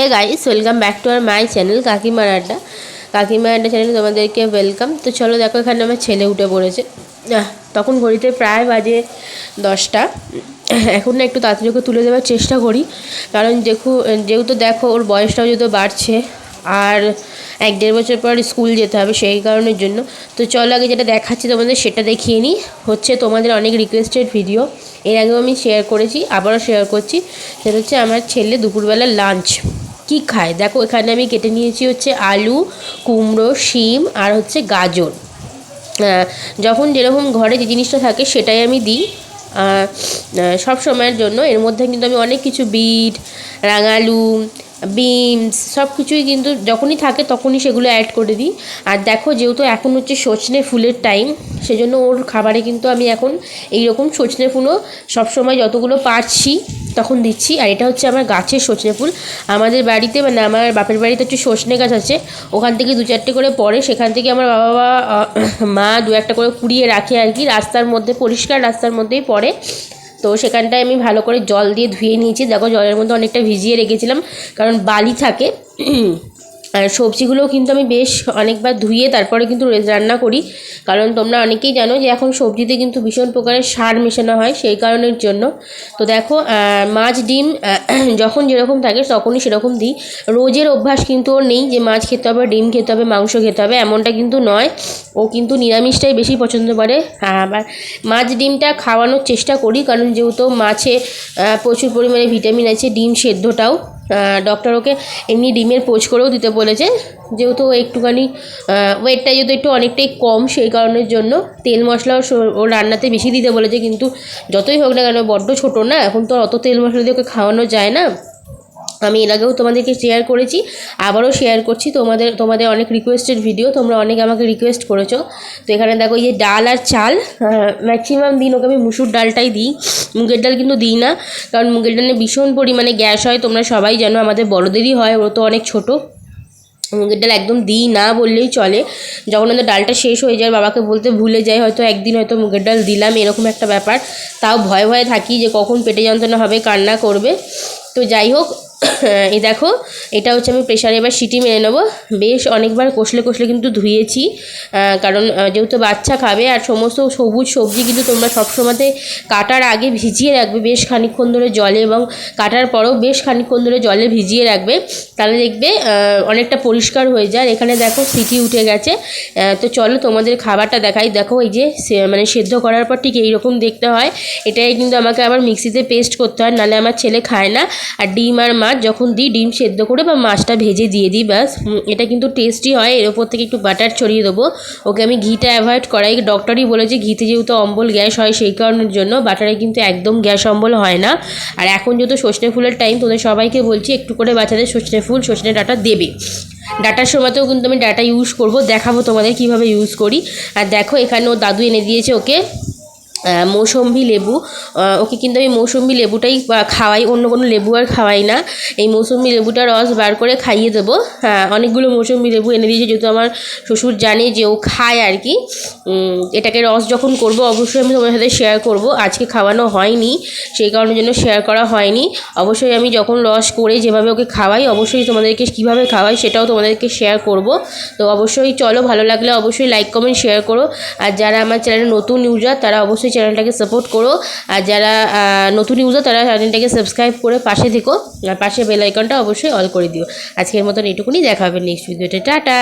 Hey guys, welcome back to our my channel কাকিমার আড্ডা। কাকিমার আড্ডা চ্যানেলে তোমাদেরকে ওয়েলকাম। তো চলো দেখো, এখানে আমার ছেলে উঠে পড়েছে। তখন ঘড়িতে প্রায় বাজে 10টা। এখন না একটু তাড়াতাড়ি ওকে তুলে দেওয়ার চেষ্টা করি, কারণ যেহেতু দেখো ওর বয়সটাও যেহেতু বাড়ছে, আর 1-1.5 বছর পর স্কুল যেতে হবে, সেই কারণের জন্য। তো চলো আগে যেটা দেখাচ্ছি তোমাদের সেটা দেখিয়ে নিই। হচ্ছে তোমাদের অনেক রিকোয়েস্টেড ভিডিও, এর আগেও আমি শেয়ার করেছি, আবারও শেয়ার করছি। সেটা হচ্ছে আমার ছেলে দুপুরবেলা লাঞ্চ কি খায়। দেখো এখানে আমি কেটে নিয়েছি হচ্ছে আলু, কুমড়ো, শিম আর হচ্ছে গাজর। যখন যেরকম ঘরে যে জিনিসটা থাকে সেটাই আমি দিই সব সময়ের জন্য। এর মধ্যে কিন্তু আমি অনেক কিছু বিট, রাঙালু, বিনস সব কিছুই কিন্তু যখনই থাকে তখনই সেগুলো অ্যাড করে দিই। আর দেখো যেহেতু এখন হচ্ছে সজনে ফুলের টাইম, সেজন্য ওর খাবারে কিন্তু আমি এখন এইরকম সজনে ফুলও সবসময় যতগুলো পারছি তখন দিচ্ছি। আর এটা হচ্ছে আমার গাছের সজনে ফুল। আমাদের বাড়িতে মানে আমার বাপের বাড়িতে হচ্ছে সজনে গাছ আছে, ওখান থেকে 2-4টে করে পড়ে, সেখান থেকে আমার বাবা মা 2-1টা করে কুড়িয়ে রাখে আর কি, রাস্তার মধ্যে, পরিষ্কার রাস্তার মধ্যেই পড়ে। তো সেখানটায় আমি ভালো করে জল দিয়ে ধুয়ে নিয়েছি। দেখো জলের মধ্যে অনেকটা ভিজিয়ে রেখেছিলাম, কারণ বালি থাকে। আর সবজিগুলোও কিন্তু আমি বেশ অনেকবার ধুয়ে তারপরে কিন্তু রান্না করি, কারণ তোমরা অনেকেই জানো যে এখন সবজিতে কিন্তু ভীষণ প্রকারের সার মেশানো হয়, সেই কারণের জন্য। তো দেখো মাছ ডিম যখন যেরকম থাকে তখনই সেরকম দিই। রোজের অভ্যাস কিন্তু ওর নেই যে মাছ খেতে হবে, ডিম খেতে হবে, মাংস খেতে হবে, এমনটা কিন্তু নয়। ও কিন্তু নিরামিষটাই বেশি পছন্দ করে। আবার মাছ ডিমটা খাওয়ানোর চেষ্টা করি, কারণ যেহেতু মাছে প্রচুর পরিমাণে ভিটামিন আছে। ডিম সেদ্ধটাও ডক্টর ওকে এমনি ডিমের পোচ করেও দিতে বলেছে, যেহেতু একটুখানি ওয়েটটা যেহেতু একটু অনেকটাই কম, সেই কারণের জন্য। তেল মশলাও ও রান্নাতে বেশি দিতে বলেছে, কিন্তু যতই হোক না কেন বড্ড ছোটো না, এখন তো অত তেল মশলা দিয়ে ওকে খাওয়ানো যায় না। আমি এর আগেও তোমাদেরকে শেয়ার করেছি, আবারও শেয়ার করছি। তোমাদের অনেক রিকোয়েস্টেড ভিডিও, তোমরা অনেক আমাকে রিকোয়েস্ট করেছো। তো এখানে দেখো এই যে ডাল আর চাল, ম্যাক্সিমাম দিন ওকে আমি মুসুর ডালটাই দিই, মুগের ডাল কিন্তু দিই না, কারণ মুগের ডালে ভীষণ পরিমাণে গ্যাস হয়, তোমরা সবাই জানো, আমাদের বড়দেরই হয়, ও তো অনেক ছোটো। মুগের ডাল একদম দিই না বললেই চলে। যখন আমাদের ডালটা শেষ হয়ে যায়, বাবাকে বলতে ভুলে যাই, হয়তো একদিন হয়তো মুগের ডাল দিলাম, এরকম একটা ব্যাপার। তাও ভয়ে ভয়ে থাকি যে কখন পেটে যন্ত্রণা হবে, কান্না করবে। তো যাই হোক, এই দেখো এটা হচ্ছে আমি প্রেশারে এবার সিটি মেরে নেবো। বেশ অনেকবার কষলে কষলে কিন্তু ধুয়েছি, কারণ যেহেতু বাচ্চা খাবে। আর সমস্ত সবুজ সবজি কিন্তু তোমরা সবসময়তে কাটার আগে ভিজিয়ে রাখবে বেশ খানিকক্ষণ ধরে জলে, এবং কাটার পরেও বেশ খানিকক্ষণ ধরে জলে ভিজিয়ে রাখবে, তাহলে দেখবে অনেকটা পরিষ্কার হয়ে যায়। এখানে দেখো সিটি উঠে গেছে। তো চলো তোমাদের খাবারটা দেখাই। দেখো এই যে মানে সেদ্ধ করার পর ঠিক এইরকম দেখতে হয়। এটাই কিন্তু আমাকে আবার মিক্সিতে পেস্ট করতে হয়, নাহলে আমার ছেলে খায় না। আর ডিম আর মাছ যখন দিই, ডিম সেদ্ধ করে বা মাছটা ভেজে দিয়ে দিই, ব্যাস। এটা কিন্তু টেস্টি হয়। এর ওপর থেকে একটু বাটার ছড়িয়ে দেবো। ওকে আমি ঘিটা অ্যাভয়েড করাই, ডক্টরই বলেছে ঘিতে যেহেতু অম্বল গ্যাস হয়, সেই কারণের জন্য। বাটারে কিন্তু একদম গ্যাস অম্বল হয় না। আর এখন যেহেতু সজনে ফুলের টাইম, তোদের সবাইকে বলছি একটু করে বাচ্চাদের সজনে ফুল, সজনে ডাঁটা দেবে। ডাটার সময়তেও কিন্তু আমি ডাটা ইউজ করব, দেখাবো তোমাদের কীভাবে ইউজ করি। আর দেখো এখানে ও দাদু এনে দিয়েছে ওকে মৌসম্বি লেবু। ওকে কিন্তু আমি মৌসম্বি লেবুটাই খাওয়াই, অন্য কোনো লেবু আর খাওয়াই না। এই মৌসম্বি লেবুটার রস বার করে খাইয়ে দেবো। হ্যাঁ, অনেকগুলো মৌসম্বি লেবু এনে দিয়েছে, যেহেতু আমার শ্বশুর জানে যে ও খায় আর কি। এটাকে রস যখন করব অবশ্যই আমি তোমার সাথে শেয়ার করব। আজকে খাওয়ানো হয়নি, সেই কারণের জন্য শেয়ার করা হয়নি। অবশ্যই আমি যখন রস করে যেভাবে ওকে খাওয়াই, অবশ্যই তোমাদেরকে কীভাবে খাওয়াই সেটাও তোমাদেরকে শেয়ার করব। তো অবশ্যই চলো, ভালো লাগলে অবশ্যই লাইক কমেন্ট শেয়ার করো। আর যারা আমার চ্যানেলে নতুন ইউজার তারা অবশ্যই চ্যানেলটাকে সাপোর্ট করো। আর যারা নতুন ইউজার তারা চ্যানেলটাকে সাবস্ক্রাইব করে পাশে থেকো, আর পাশে বেল আইকনটা অবশ্যই অল করে দিও। আজকের মতন এটুকুনি, দেখা হবে নেক্সট ভিডিওতে। টাটা।